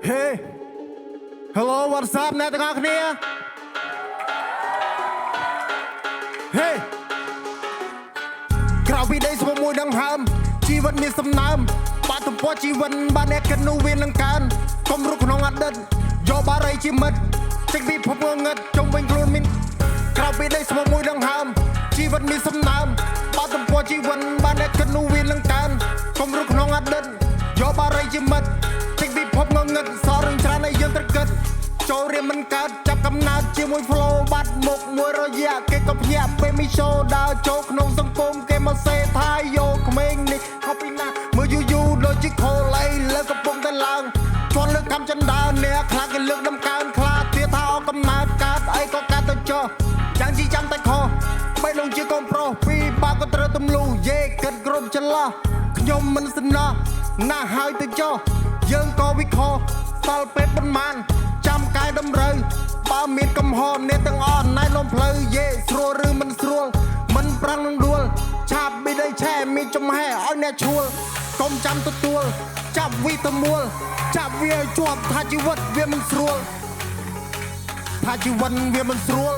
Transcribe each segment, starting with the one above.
Hey Hello what's up អ្នកទាំងអស់គ្នា Hey ក្រៅពីដីស្មោះមួយដង្ហើមជីវិតមានសំណើមបាតុភូតជីវិតបានអ្នកគិតនោះវានឹងកើនកុំរុកក្នុងអតីតយកបារីជាមិត្តចេញពីភពងងឹតចុំវិញខ្លួនមានក្រៅពីដីស្មោះមួយដង្ហើមជីវិតមានសំណើមបាតុភូតជីវិតបានអ្នកគិតនោះវានឹងកើនកុំរុកក្នុងអតីតយកបារីជាមិត្តចេញពីភពងងឹតសររឿងច្រើនឲ្យយើងត្រូវគិតចូលរៀនមិនកើតចាប់កំណើតជាមួយ flow បាត់មុខមួយរយៈគេក៏ភ្ញាក់ពេលមី show ដើរចូលក្នុងសង្គមគេមកសេថាយកក្មេងនេះខុសពីណាមើលយូរដូចជាខូលអីលើកំពុងតែឡើងជន់លើកកម្មចិនដើរអ្នកខ្លះគេលើកដំកើងខ្លាចទៀតថាអកំណើតកើតអីក៏កើតទៅចុះយ៉ាងជីចាំតែខុសបីលងជាកូនប្រុសពីបាក៏ត្រូវទម្លូយេគិតគ្រប់ចន្លោះខ្ញុំមិនស្នើណាស់ហើយទៅចុះយើងក៏វិខសល់ពេលប៉ុន្មានចាំកាយតម្រូវបើមានកំហំអ្នកទាំងអស់ណៃលំផ្លូវយេស្រួលឬមិនស្រួលមិនប្រាំងនឹងដួលឆាប់ប៊ីដីឆែមានចំហែឲ្យអ្នកឈួលកុំចាំទទួលចាប់វិតមួលចាប់វាឲ្យជាប់ថាជីវិតវាមិនស្រួលថាជីវិតវាមិនស្រួល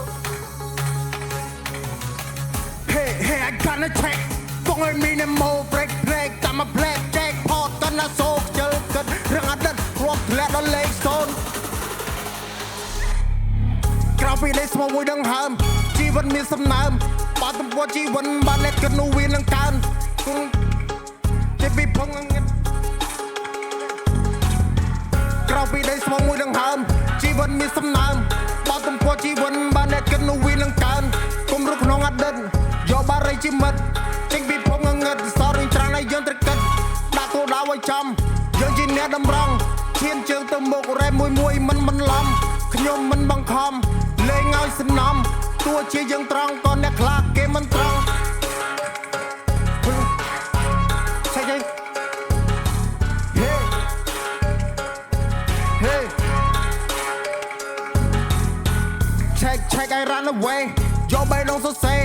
Hey hey I gonna check បងឲ្យមាន emo break break តាមមក black jack pot កណ្ណាសូខ្ជិលគិតរឿងអតីតគ្រាប់ធ្លាក់ដល់លេខ0ក្រៅពីលេខស្មោះមួយដង្ហើមជីវិតមានសំណើមបាតុភូតជីវិតបានអ្នកគិតនោះវានឹងកើនគង់ចេះពីភងងឹតក្រៅពីលេខស្មោះមួយដង្ហើមជីវិតមានសំណើមបាតុភូតជីវិតបានអ្នកគិតនោះវានឹងកើនកុំរុកក្នុងអតីតយកបារីជាមិត្តចេញពីភពងងឹតសររឿងច្រើនឲ្យយើងត្រូវគិតដាក់គោលដៅឲ្យចំយើងជាអ្នកតម្រង់ឈានជើងទៅមុខរ៉ែមួយមិនបន្លំខ្ញុំមិនបង្ខំលេងឲ្យសំណំទោះជាយើងត្រង់ក៏អ្នកខ្លះគេមិនត្រង់ឆែក Hey Hey Check I run away យកបីដងសរសេរ